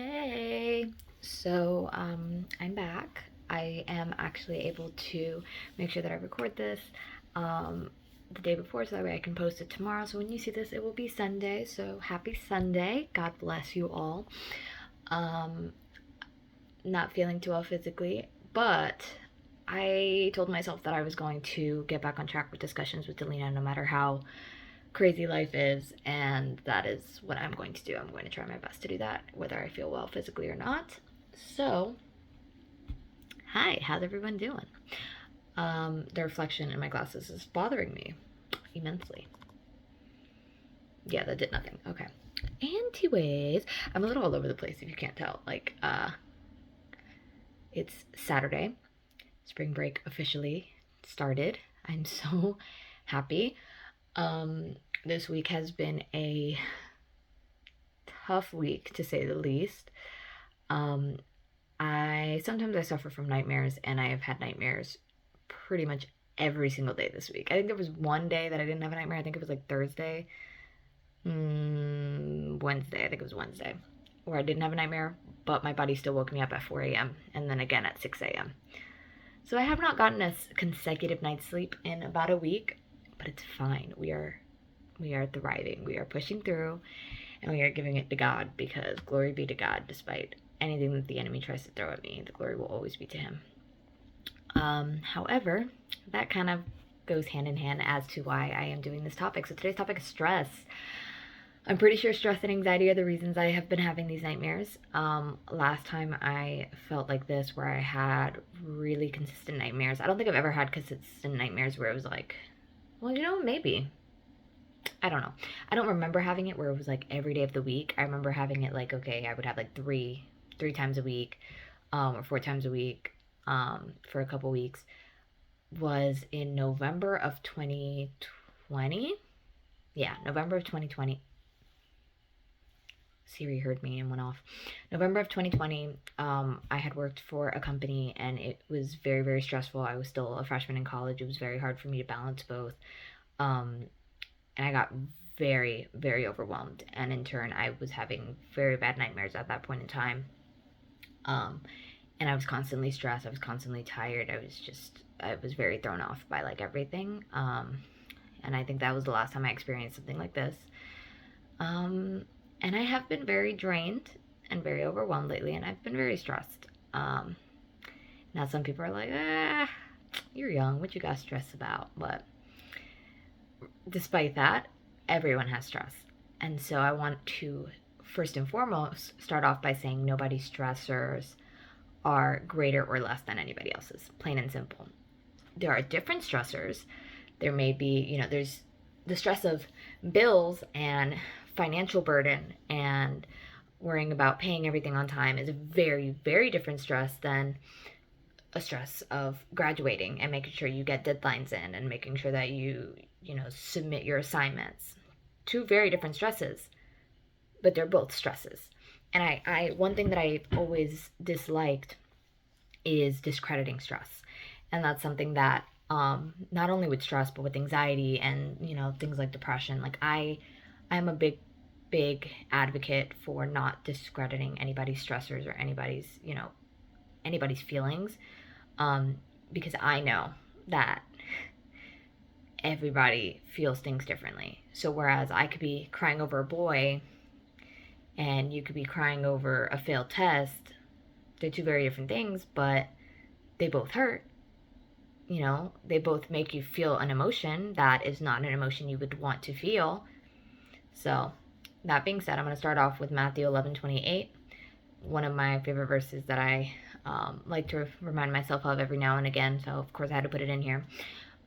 Hey, so I'm back. I am actually able to make sure that I record this the day before so that way I can post it tomorrow. So when you see this, it will be Sunday. So happy Sunday. God bless you all. Um, Not feeling too well physically, but I told myself that I was going to get back on track with discussions with Delinah no matter how crazy life is, and that is what I'm going to do. I'm going to try my best to do that, whether I feel well physically or not. So, hi, how's everyone doing? The reflection in my glasses is bothering me immensely. Yeah, that did nothing. Okay. Anyways, I'm a little all over the place if you can't tell. It's Saturday. Spring break officially started. I'm so happy. This week has been a tough week to say the least. Um, I sometimes I suffer from nightmares, and I have had nightmares pretty much every single day this week. I think there was one day that I didn't have a nightmare. I think it was like Thursday, Wednesday. I think it was Wednesday, where I didn't have a nightmare, but my body still woke me up at 4 a.m. and then again at 6 a.m. So I have not gotten a consecutive night's sleep in about a week, but it's fine. We are thriving. We are pushing through, and we are giving it to God, because glory be to God. Despite anything that the enemy tries to throw at me, the glory will always be to him. However, that kind of goes hand in hand as to why I am doing this topic. So today's topic is stress. I'm pretty sure stress and anxiety are the reasons I have been having these nightmares. Last time I felt like this, where I had really consistent nightmares. I don't think I've ever had consistent nightmares where it was like, well, maybe. I don't know. I don't remember having it where it was like every day of the week. I remember having it like, okay, I would have like three times a week, or 4 times a week, for a couple weeks. Was in November of 2020. Yeah, November of 2020. Siri heard me and went off. November of 2020, I had worked for a company, and it was very, very stressful. I was still a freshman in college. It was very hard for me to balance both. Um, and I got very, very overwhelmed. And in turn, I was having very bad nightmares at that point in time. Um, and I was constantly stressed. I was constantly tired. I was very thrown off by like everything. And I think that was the last time I experienced something like this. Um, and I have been very drained and very overwhelmed lately, and I've been very stressed. Um, Now, some people are like, you're young. What you got stressed about? But despite that, everyone has stress. And so I want to first and foremost start off by saying nobody's stressors are greater or less than anybody else's, plain and simple. There are different stressors. There may be, there's the stress of bills and financial burden and worrying about paying everything on time is a very, very different stress than a stress of graduating and making sure you get deadlines in and making sure that you submit your assignments. Two very different stresses, but they're both stresses. And I one thing that I always disliked is discrediting stress. And that's something that, not only with stress, but with anxiety and, things like depression, like I'm a big advocate for not discrediting anybody's stressors or anybody's feelings, because I know that everybody feels things differently. So whereas I could be crying over a boy and you could be crying over a failed test, they're two very different things, but they both hurt. They both make you feel an emotion that is not an emotion you would want to feel. So that being said, I'm going to start off with Matthew 11:28, one of my favorite verses that I like to remind myself of every now and again. So of course I had to put it in here.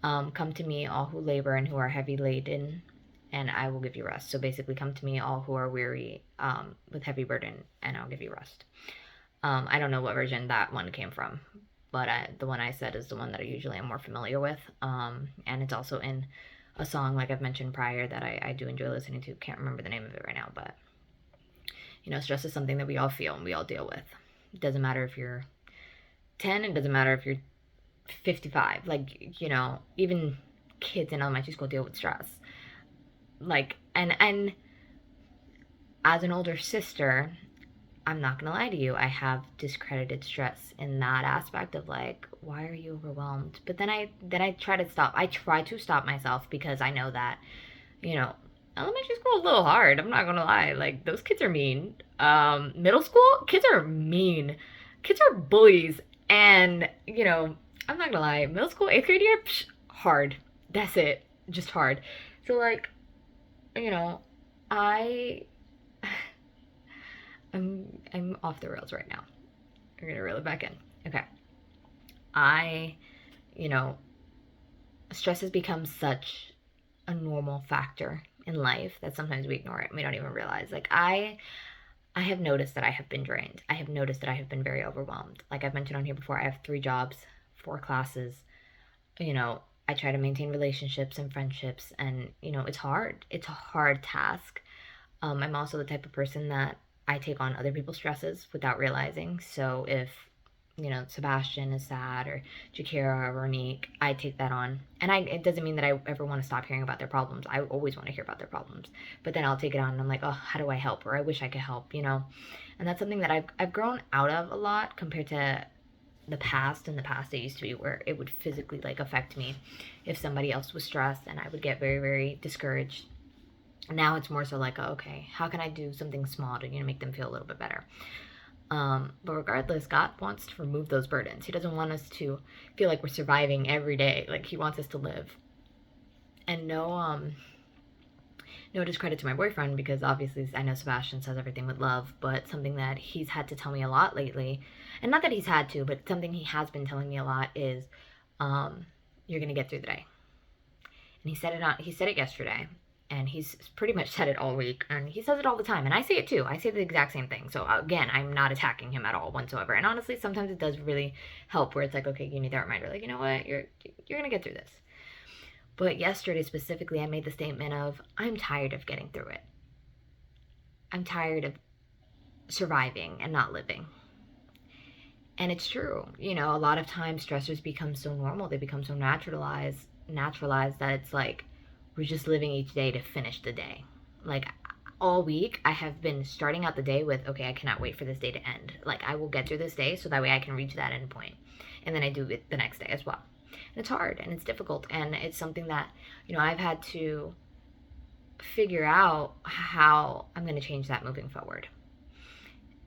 Come to me, all who labor and who are heavy laden, and I will give you rest. So basically, come to me, all who are weary, with heavy burden, and I'll give you rest. I don't know what version that one came from, but the one I said is the one that I usually am more familiar with. And it's also in a song, like I've mentioned prior, that I do enjoy listening to. Can't remember the name of it right now, but stress is something that we all feel and we all deal with. It doesn't matter if you're 10, it doesn't matter if you're 55. Like, even kids in elementary school deal with stress. Like, and as an older sister, I'm not gonna lie to you, I have discredited stress in that aspect of like, why are you overwhelmed? But then I try to stop myself because I know that, you know, elementary school is a little hard. I'm not gonna lie. Like those kids are mean. Middle school kids are mean. Kids are bullies, and I'm not gonna lie. Middle school, eighth grade year, hard. That's it. Just hard. So like, you know, I I'm off the rails right now. We're gonna reel it back in. Okay. I, you know, stress has become such a normal factor in life that sometimes we ignore it and we don't even realize. Like I have noticed that I have been drained. I have noticed that I have been very overwhelmed. Like I've mentioned on here before, I have 3 jobs, 4 classes. I try to maintain relationships and friendships, and it's hard. It's a hard task. I'm also the type of person that I take on other people's stresses without realizing. So if Sebastian is sad, or Jakira or Ronique, I take that on. And it doesn't mean that I ever want to stop hearing about their problems. I always want to hear about their problems. But then I'll take it on and I'm like, oh, how do I help? Or I wish I could help. And that's something that I've grown out of a lot compared to the past. In the past, it used to be where it would physically like affect me if somebody else was stressed, and I would get very, very discouraged. Now it's more so like, oh, okay, how can I do something small to make them feel a little bit better? But regardless, God wants to remove those burdens. He doesn't want us to feel like we're surviving every day. Like He wants us to live. And no discredit to my boyfriend, because obviously I know Sebastian says everything with love, but something that he's had to tell me a lot lately, and not that he's had to, but something he has been telling me a lot is, you're gonna get through the day. And he said it yesterday, and he's pretty much said it all week, and he says it all the time, and I say it too. I say the exact same thing. So again, I'm not attacking him at all whatsoever. And honestly, sometimes it does really help, where it's like, okay, you need that reminder, like, you know what, you're gonna get through this. But yesterday specifically, I made the statement of, I'm tired of getting through it. I'm tired of surviving and not living. And it's true. A lot of times stressors become so normal, they become so naturalized that it's like we're just living each day to finish the day. Like all week, I have been starting out the day with, okay, I cannot wait for this day to end. Like I will get through this day so that way I can reach that end point. And then I do it the next day as well. And it's hard and it's difficult, and it's something that I've had to figure out how I'm going to change that moving forward.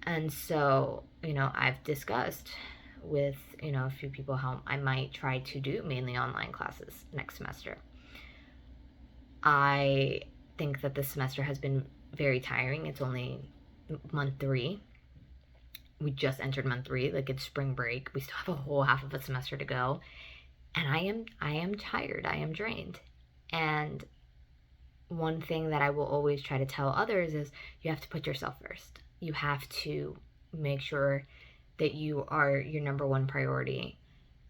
And so I've discussed with a few people how I might try to do mainly online classes next semester. I think that this semester has been very tiring. It's only month 3. We just entered month 3. Like it's spring break. We still have a whole half of a semester to go. And I am tired. I am drained. And one thing that I will always try to tell others is you have to put yourself first. You have to make sure that you are your number one priority.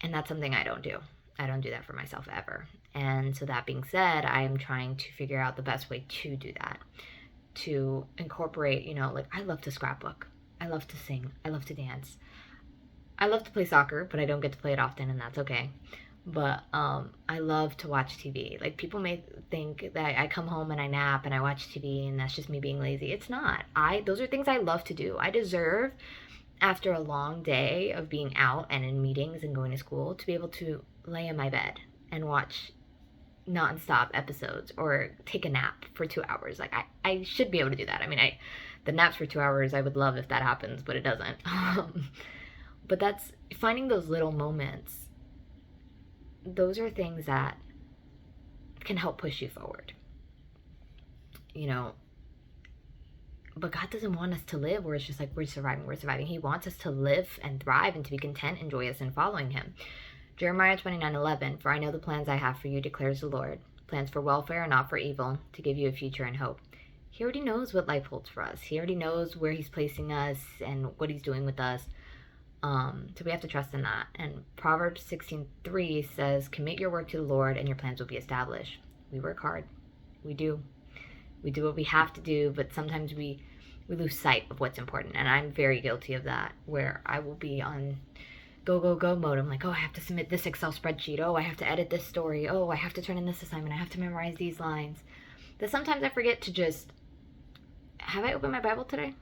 And that's something I don't do. I don't do that for myself ever. And so that being said, I am trying to figure out the best way to do that. To incorporate, like I love to scrapbook. I love to sing. I love to dance. I love to play soccer, but I don't get to play it often, and that's okay. But I love to watch TV. Like people may think that I come home and I nap and I watch TV and that's just me being lazy. It's not. Those are things I love to do. I deserve, after a long day of being out and in meetings and going to school, to be able to lay in my bed and watch non-stop episodes or take a nap for 2 hours. Like I should be able to do that. I mean, the naps for 2 hours, I would love if that happens, but it doesn't. But that's finding those little moments. Those are things that can help push you forward. But God doesn't want us to live where it's just like we're surviving. He wants us to live and thrive and to be content and joyous in following Him. Jeremiah 29:11, for I know the plans I have for you, declares the Lord, plans for welfare and not for evil, to give you a future and hope. He already knows what life holds for us. He already knows where He's placing us and what He's doing with us. So we have to trust in that. And Proverbs 16:3 says, commit your work to the Lord and your plans will be established. We work hard. We do. We do what we have to do, but sometimes we lose sight of what's important. And I'm very guilty of that, where I will be on go mode. I'm like, oh, I have to submit this Excel spreadsheet. Oh, I have to edit this story. Oh, I have to turn in this assignment. I have to memorize these lines. That sometimes I forget to just, have I opened my Bible today?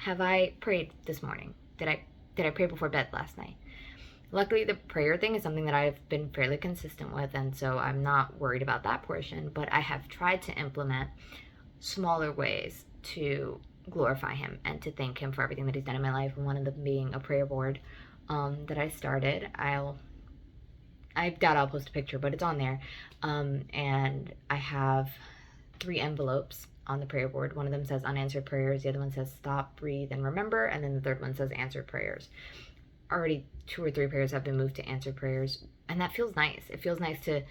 Have I prayed this morning? Did I pray before bed last night? Luckily, the prayer thing is something that I've been fairly consistent with, and so I'm not worried about that portion, but I have tried to implement smaller ways to glorify him and to thank him for everything that he's done in my life. And one of them being a prayer board that I started. I doubt I'll post a picture, but it's on there. And I have 3 envelopes on the prayer board. One of them says unanswered prayers. The other one says stop, breathe, and remember. And then the third one says answered prayers. Already 2 or 3 prayers have been moved to answered prayers. And that feels nice. It feels nice to,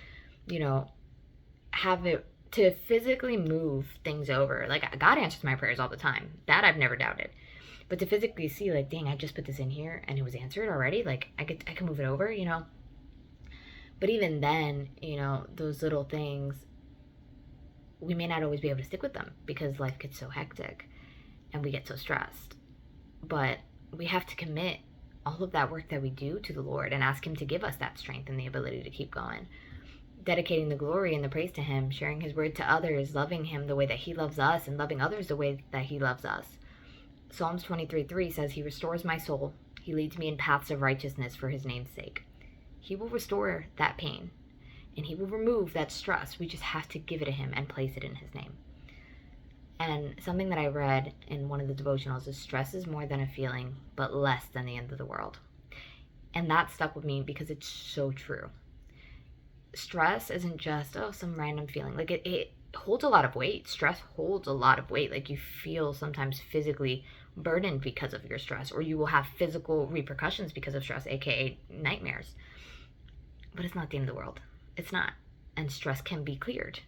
have it, to physically move things over. Like, God answers my prayers all the time. That I've never doubted. But to physically see, like, dang, I just put this in here and it was answered already. Like, I can move it over, But even then, those little things, we may not always be able to stick with them because life gets so hectic and we get so stressed. But we have to commit all of that work that we do to the Lord and ask him to give us that strength and the ability to keep going. Dedicating the glory and the praise to him, sharing his word to others, loving him the way that he loves us, and loving others the way that he loves us. Psalms 23:3 says, he restores my soul. He leads me in paths of righteousness for his name's sake. He will restore that pain, and he will remove that stress. We just have to give it to him and place it in his name. And something that I read in one of the devotionals is stress is more than a feeling, but less than the end of the world. And that stuck with me because it's so true. Stress isn't just, some random feeling. Like, it holds a lot of weight. Stress holds a lot of weight. Like, you feel sometimes physically burdened because of your stress, or you will have physical repercussions because of stress, aka nightmares. But it's not the end of the world. It's not. And stress can be cleared.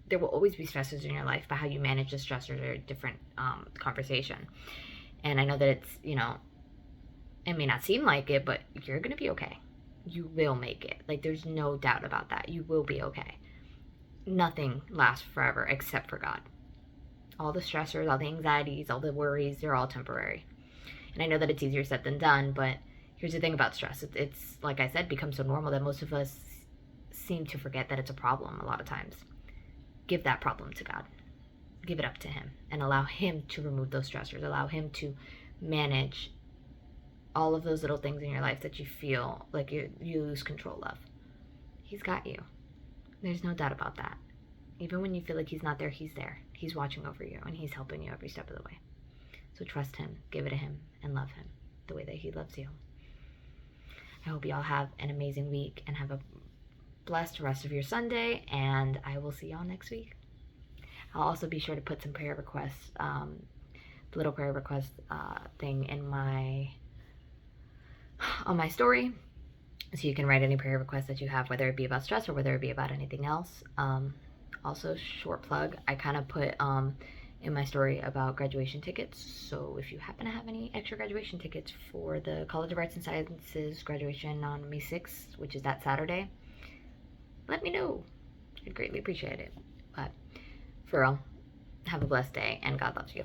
There will always be stressors in your life, but how you manage the stressors are a different conversation. And I know that it's, it may not seem like it, but you're going to be okay. You will make it. Like, there's no doubt about that. You will be okay. Nothing lasts forever except for God. All the stressors, all the anxieties, all the worries, they're all temporary. And I know that it's easier said than done, but here's the thing about stress. It's like I said, becomes so normal that most of us seem to forget that it's a problem a lot of times. Give that problem to God. Give it up to him and allow him to remove those stressors. Allow him to manage all of those little things in your life that you feel like you lose control of. He's got you. There's no doubt about that. Even when you feel like he's not there, he's there. He's watching over you and he's helping you every step of the way. So trust him, give it to him, and love him the way that he loves you. I hope you all have an amazing week and have a blessed rest of your Sunday, and I will see y'all next week. I'll also be sure to put some prayer requests, the little prayer request thing in on my story, so you can write any prayer requests that you have, whether it be about stress or whether it be about anything else. Also, short plug, I kind of put in my story about graduation tickets, so if you happen to have any extra graduation tickets for the College of Arts and Sciences graduation on May 6th, which is that Saturday, let me know. I'd greatly appreciate it. But for real, have a blessed day, and God loves you.